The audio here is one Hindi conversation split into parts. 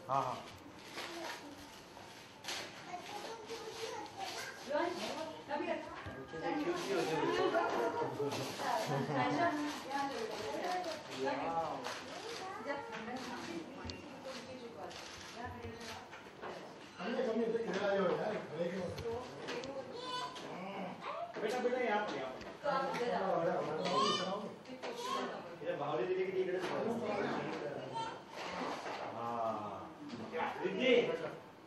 हाँ हाँ बेटा बेटा यहाँ पर बावली दीदी की सिद्धि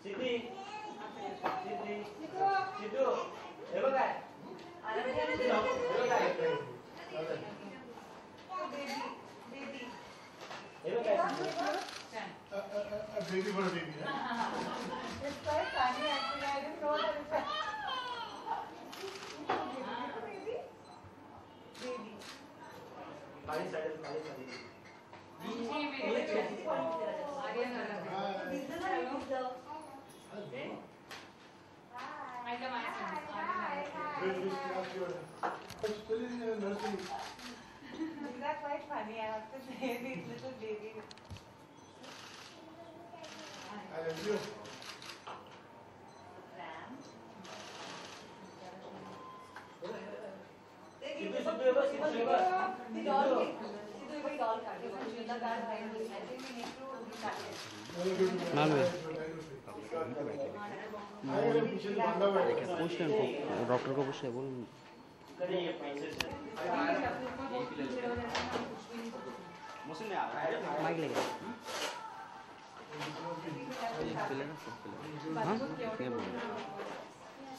सिद्धि सिद्धि सिद्धू हे बघा baby for a baby. It's quite funny actually. I didn't know that it's baby. खाली साइड खाली side That's quite funny. I have to say these little babies. I love you. Doctor को पूछ बोल माइक लेके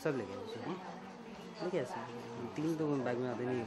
सब लेके लेके ऐसे 3 तो बैग में आते नहीं है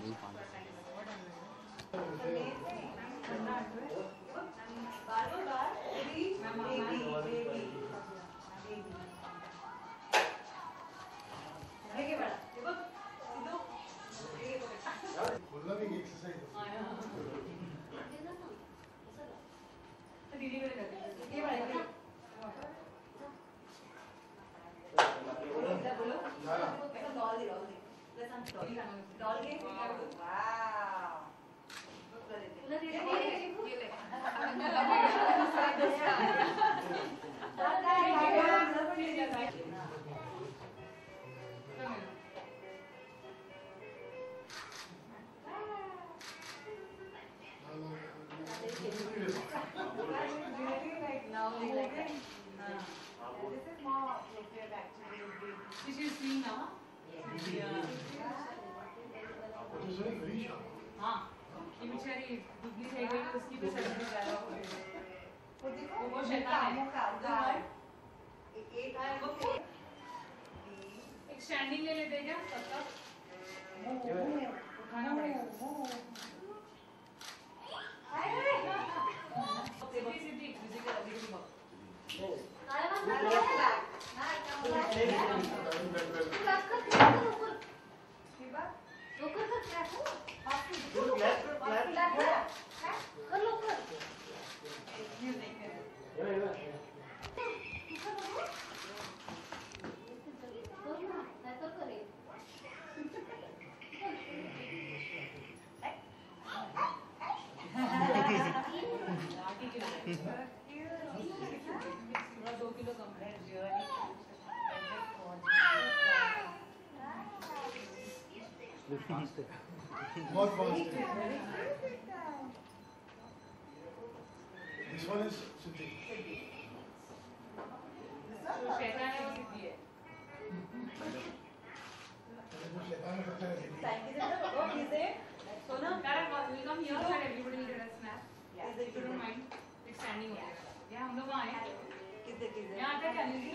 स्टैंडिंग ले लेते क्या उठाना पड़ेगा सिद्धि बहुत fast. This one is Siddhi. शैतान है सिद्धि है शैतान में सबसे है Thank you. What is it? Sonam, we'll come here and everybody will get a snap. If you don't mind, like standing over there. Yeah, हम लोग वहाँ हैं. यहाँ आते क्या नहीं?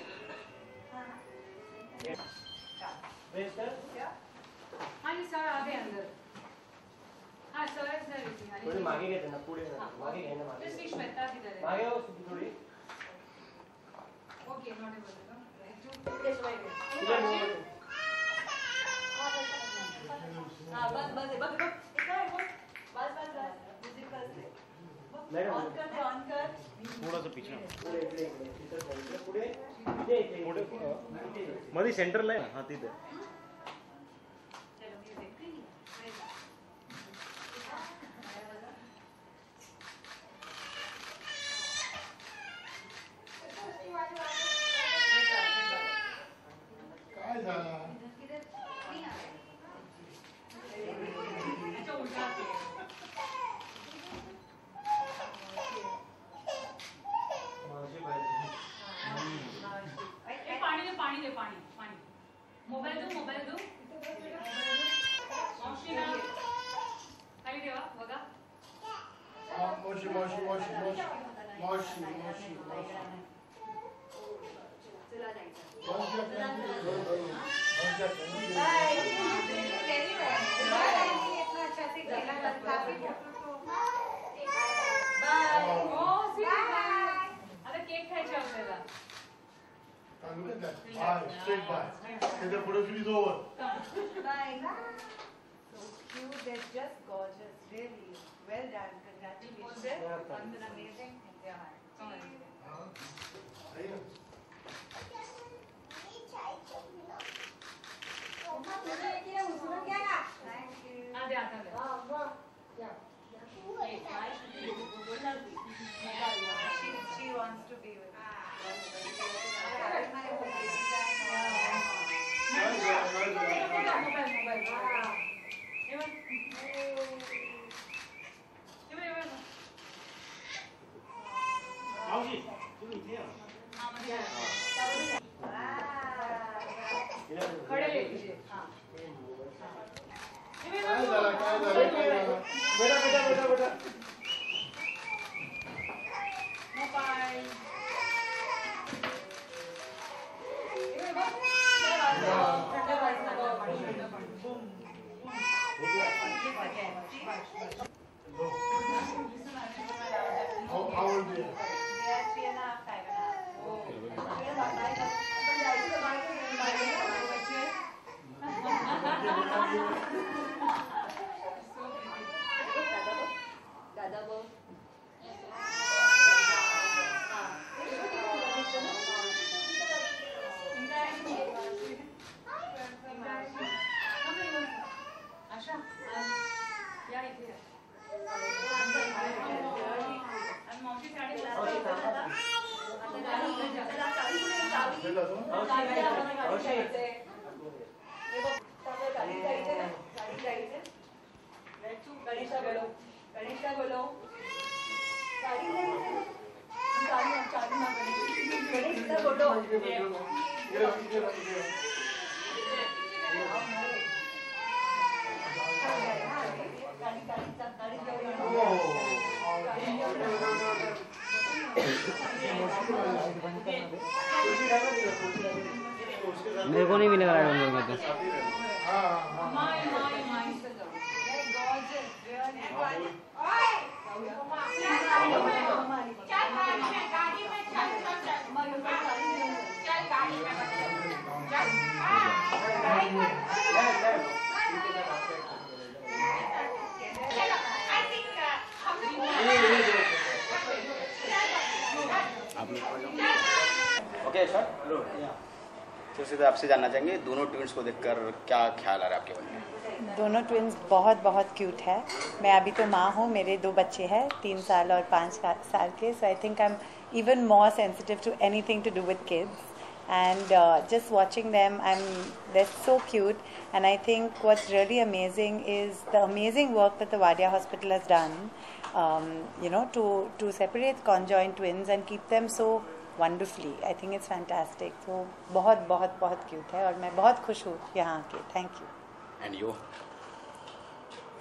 हाँ जी सर आ गए अंदर. हाँ सर थोड़ी मागे घेते ना पुढे ना मागे घे ना मागे जस्ट श्वेता की तरह. मागे हो थोडी ओके नॉट एबल तुझ्या मोबाईल हाँ बस बस बस बस इतना है बस बस बस म्यूजिक बस दे ऑन कर थोडंसं पिछला पुढे इकडे पुढे इथे मध्ये सेंटरला आहे ना हा तिथे चलो म्यूजिक काय झाला अच्छा उल्टा मावशी बाहेर पाणी दे पाणी मोबाईल दो मावशी ना खाली ठेवा बघा मावशी मावशी मावशी मावशी मावशी मावशी मावशी आता केक खायचे आपल्याला बाय स्ट्रेट बाय त्याच्या पुढे freeze over So cute, they're just gorgeous, really. Well done, congratulations on an amazing thing. Thank you. आधे आता दे She wants to be with मावशी तुम्ही इथे या खड़े ले लीजिए काय झालं काय झालं काय झालं बेटा mobile How old are you? They are 3.5, 5.5 बोलो मेरे को नहीं मिलेगा डाउनलोड में तो ओके सर तो सीधे आपसे जानना चाहेंगे दोनों ट्विंस को देखकर क्या ख्याल आ रहा है आपके मन में? दोनों ट्विन्स बहुत बहुत क्यूट है. मैं अभी तो माँ हूँ, मेरे 2 बच्चे हैं 3 साल और 5 साल के. So I think I am even more sensitive to anything to do with kids. And just watching them, they're so cute. And I think what's really amazing is the amazing work that the Wadia Hospital has done, to separate conjoined twins and keep them so wonderfully. I think it's fantastic. So बहुत बहुत बहुत cute है और मैं बहुत खुश हूँ यहाँ के. Thank you. And you?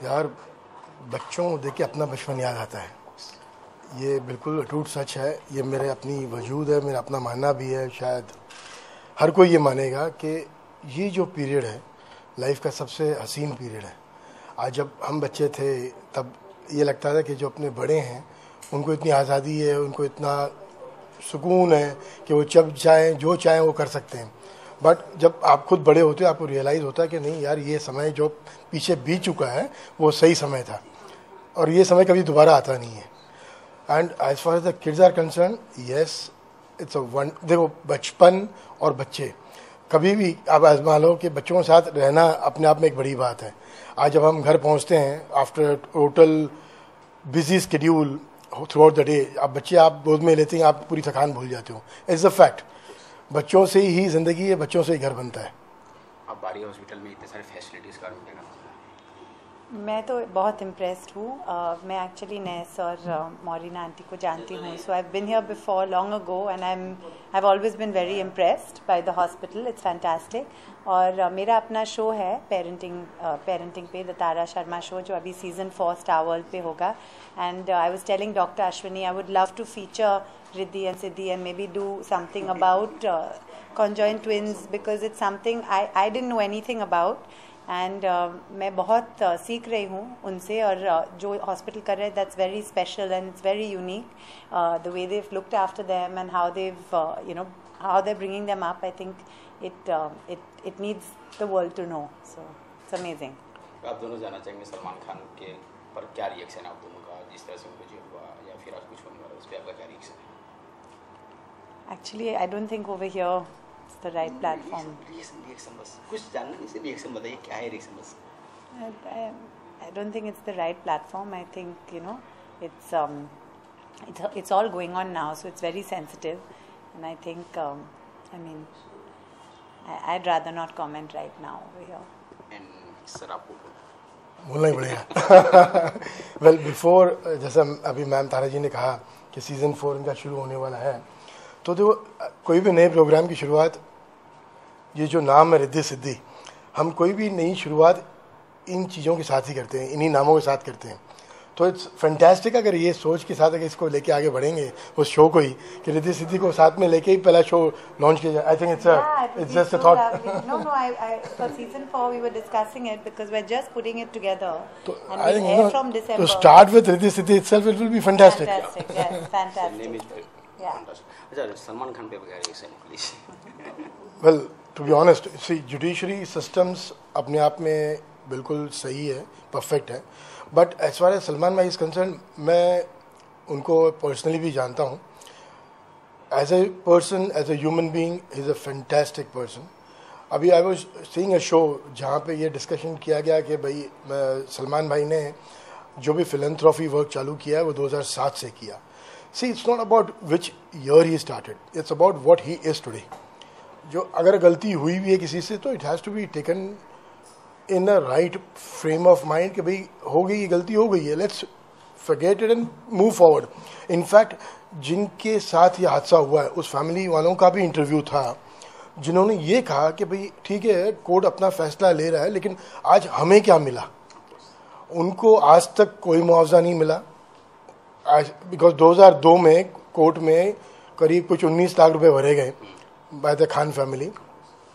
यार बच्चों को देख के अपना बचपन याद आता है. ये बिल्कुल अटूट सच है, ये मेरे अपनी वजूद है, मेरा अपना मानना भी है, शायद हर कोई ये मानेगा कि ये जो पीरियड है लाइफ का सबसे हसीन पीरियड है। आज जब हम बच्चे थे तब ये लगता था कि जो अपने बड़े हैं उनको इतनी आज़ादी है, उनको इतना सुकून है कि वो जब चाहें जो चाहें वो कर सकते हैं। बट जब आप खुद बड़े होते हो आपको रियलाइज़ होता है कि नहीं यार, ये समय जो पीछे बीत चुका है वो सही समय था और ये समय कभी दोबारा आता नहीं है। And as far as the kids are concern, yes it's a one. देखो, बचपन और बच्चे कभी भी आप आजमा लो कि बच्चों के साथ रहना अपने आप में एक बड़ी बात है। आज जब हम घर पहुंचते हैं after total busy schedule through out the day, अब बच्चे आप गोद में लेते हैं, आप पूरी थकान भूल जाते हो। इट्स अ फैक्ट, बच्चों से ही ज़िंदगी है, बच्चों से ही घर बनता है। अब बारी हॉस्पिटल में इतने सारे फैसिलिटीज़ का मिलेगा। मैं तो बहुत इम्प्रेस्ड हूँ। मैं एक्चुअली नैस और मौरीना आंटी को जानती हूँ, so I have been here before long ago and I have always been very impressed by the hospital. It's fantastic. और मेरा अपना शो है पेरेंटिंग पे, द तारा शर्मा शो, जो अभी सीजन 4 स्टार वर्ल्ड पे होगा। And I was telling doctor Ashwini I would love to feature Riddhi and Siddhi and maybe do something about conjoined twins because it's something I didn't know anything about and मैं बहुत सीख रही हूँ उनसे। और जो हॉस्पिटल कर रहे हैं that's very special and it's very unique, the way they've looked after them and how they've how they're bringing them up. I think it needs the world to know, so it's amazing. आप दोनों जाना चाहेंगे सलमान खान के पर क्या रिएक्शन है आप दोनों का, जिस तरह से उनको जो हुआ या फिर आज कुछ होने वाला उस पर आपका क्या रिएक्शन है? Actually, I don't think over here it's the right platform. Reaction बस कुछ जानना नहीं, सिर्फ रिएक्शन बताइए क्या है रिएक्शन बस। I don't think it's the right platform. I think it's all going on now, so it's very sensitive, and I think I'd rather not comment right now over here. And sir आपको बोलना ही पड़ेगा। वेल बिफोर, जैसा अभी मैम तारा जी ने कहा कि सीज़न 4 इनका शुरू होने वाला है, तो देखो कोई भी नए प्रोग्राम की शुरुआत, ये जो नाम है रिद्धि सिद्धि, हम कोई भी नई शुरुआत इन चीज़ों के साथ ही करते हैं, इन्हीं नामों के साथ करते हैं। तो इट्स फैंटास्टिक अगर ये सोच के साथ अगर इसको लेके आगे बढ़ेंगे उस शो को ही कि रिद्धि सिद्धि को साथ में लेके ही पहला शो लॉन्च किया जाए। I think it's just a thought. No, for season 4 we were discussing it because we're just putting it together. तो and I we'll air from think December. to start with Riddhi Siddhi itself it will be fantastic. Fantastic, yes, fantastic. Yeah. अच्छा सलमान खान पे बगैर reaction please. Well to be honest, see judiciary systems अपने आप में बिल्कुल सही है, परफेक्ट है, but as far as Salman भाई इज कंसर्न, मैं उनको पर्सनली भी जानता हूँ। As a person, as a human being, is a fantastic person. अभी I was seeing a show जहाँ पे ये डिस्कशन किया गया कि भाई सलमान भाई ने जो भी फिलैंथ्रोपी वर्क चालू किया है वो 2007 से किया। See it's not about which year he started, it's about what he is today. जो अगर गलती हुई भी है किसी से तो it has to be taken in a right frame of mind कि भाई हो गई, ये गलती हो गई है, let's forget it and move forward. In fact जिनके साथ ये हादसा हुआ है उस फैमिली वालों का भी इंटरव्यू था जिन्होंने ये कहा कि भाई ठीक है कोर्ट अपना फैसला ले रहा है, लेकिन आज हमें क्या मिला? उनको आज तक कोई मुआवजा नहीं मिला। आज बिकॉज 2002 में कोर्ट में करीब कुछ 19 लाख रुपए भरे गए बाय द खान फैमिली,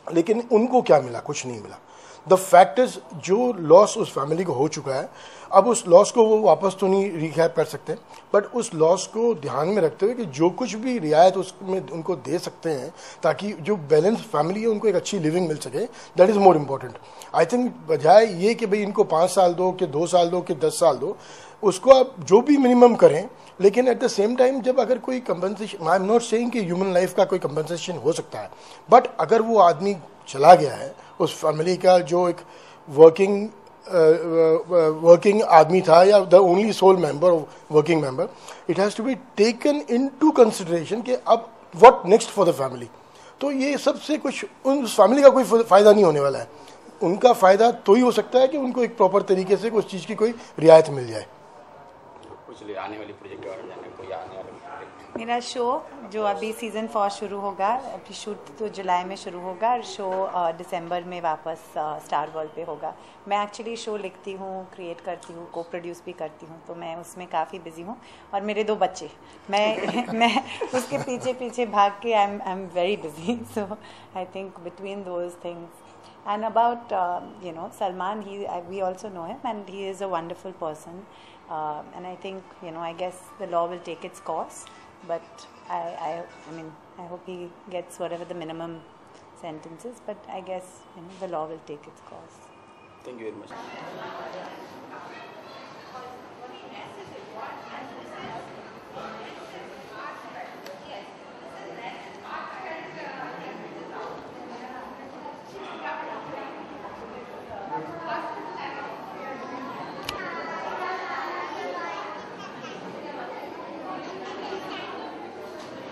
लेकिन उनको क्या मिला? कुछ नहीं मिला। द फैक्ट इज जो लॉस उस फैमिली को हो चुका है, अब उस लॉस को वो वापस तो नहीं रिकैप कर सकते, बट उस लॉस को ध्यान में रखते हुए कि जो कुछ भी रियायत उसमें उनको दे सकते हैं ताकि जो बैलेंस फैमिली है उनको एक अच्छी लिविंग मिल सके, that is more important. I think बजाय ये कि भाई इनको 5 साल दो कि 2 साल दो कि 10 साल दो, उसको आप जो भी मिनिमम करें, लेकिन एट द सेम टाइम जब अगर कोई compensation, I am not saying कि ह्यूमन लाइफ का कोई कंपनसेशन हो सकता है, बट अगर वो आदमी चला गया है, उस फैमिली का जो एक वर्किंग आदमी था या the only sole member working member, it has to be taken into consideration कि अब what next for the family. तो ये सबसे कुछ उस फैमिली का कोई फ़ायदा नहीं होने वाला है। उनका फ़ायदा तो ही हो सकता है कि उनको एक प्रॉपर तरीके से उस चीज़ की कोई रियायत मिल जाए। कुछ आने वाली प्रोजेक्ट के बारे में जानना, कोई आने वाले मेरा शो जो अभी सीज़न 4 शुरू होगा, अभी शूट तो जुलाई में शुरू होगा और शो दिसंबर में वापस स्टार वर्ल्ड पे होगा। मैं एक्चुअली शो लिखती हूँ, क्रिएट करती हूँ, को प्रोड्यूस भी करती हूँ, तो मैं उसमें काफ़ी बिजी हूँ। और मेरे 2 बच्चे, मैं उसके पीछे पीछे भाग के I am very busy, so I think between those things and about Salman, we also know him and he is a wonderful person, and I think I guess the law will take its course, but I mean I hope he gets whatever the minimum sentence is, but I guess the law will take its course. Thank you very much.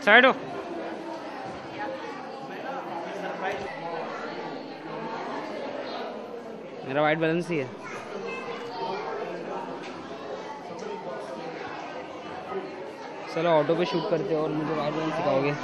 Side हो। मेरा वाइट बैलेंस ही है। चलो ऑटो पे शूट करते हो और मुझे वाइट बैलेंस सिखाओगे।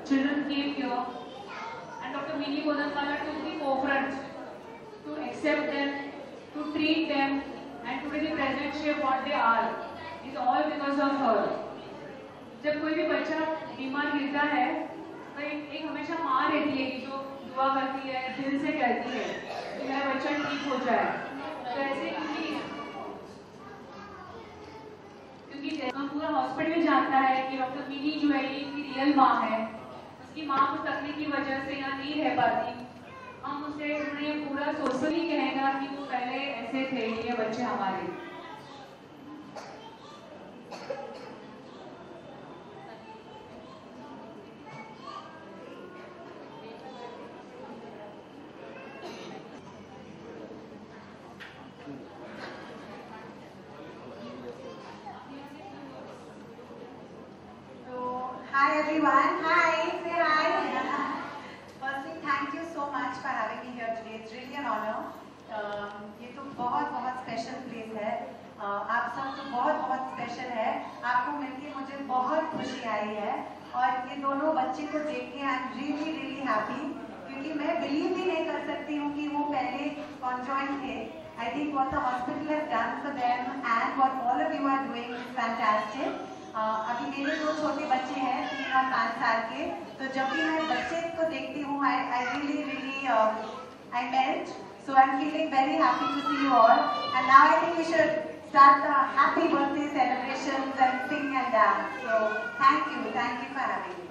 Children came here, and Dr. Mini Bodanwala took the forefront to accept them, to treat them, and to be the present shape what they are. It's all because of her. जब कोई भी बच्चा बीमार गिरता है, तो एक हमेशा माँ रहती है कि जो दुआ करती है, दिल से कहती है कि मेरा बच्चा ठीक हो जाए। तो ऐसे क्योंकि हम पूरा हॉस्पिटल जानता है कि डॉक्टर मिनी जो है ये इसकी रियल माँ है। उसकी माँ को तकलीफ की वजह से यहाँ नहीं रह पाती। हम उसे उन्हें पूरा सोशली कहेगा कि वो पहले ऐसे थे ये बच्चे हमारे। Hi everyone. Hi. Say hi. Firstly, thank you so much for having me here today. It's really an honor. ये तो बहुत स्पेशल प्लेस है। आप सब तो बहुत स्पेशल है। आपको मिलके मुझे बहुत खुशी आई है और ये दोनों बच्चे को देख के आई एम रियली हैप्पी, क्योंकि मैं बिलीव भी नहीं कर सकती हूँ कि वो पहले कॉन्जॉइंट थे। I think what the hospital has done for them and what all of you are doing is fantastic. अभी मेरे 2 छोटे बच्चे हैं, 3 और 5 साल के, तो जब भी मैं बच्चे को देखती हूँ I really I melt. So I'm feeling very happy to see you all, and now I think we should start the happy birthday celebrations and sing and dance. So thank you for having me.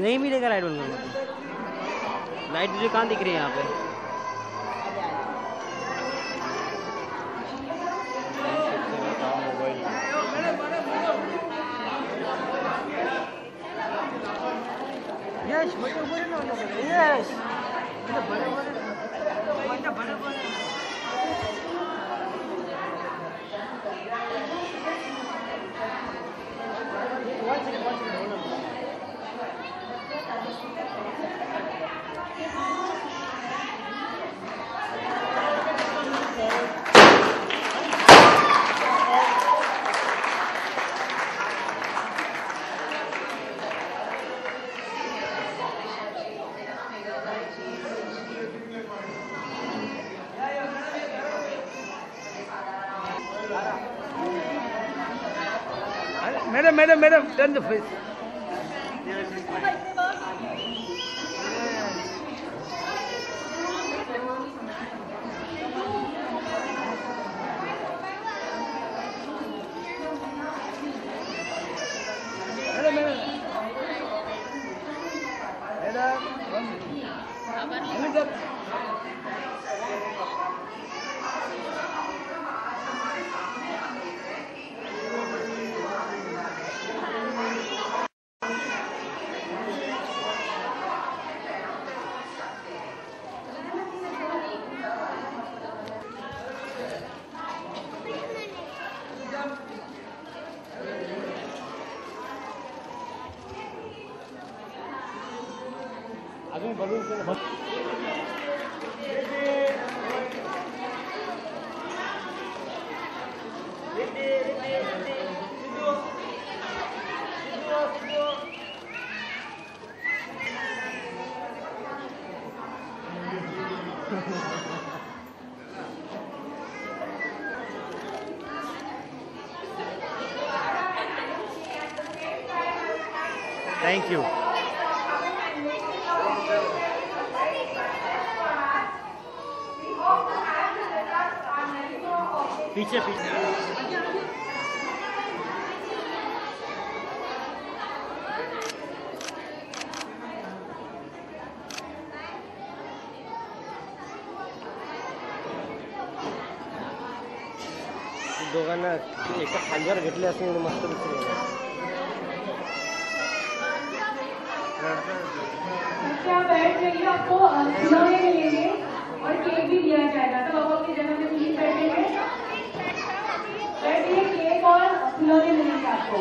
नहीं मिलेगा लाइट बंद करो। लाइट मुझे कहाँ दिख रही है यहाँ पे? Yes Madam, turn the face. अजून बलून Thank you. पीछे पीछे दोघांना एका खांद्यावर घेतले असते मस्त क्या बैठ जाइए, आपको खिलौने मिलेंगे और केक भी दिया जाएगा, तो आप अपनी जगह पे प्लीज बैठेंगे। बैठिए, केक और खिलौने मिलेंगे आपको।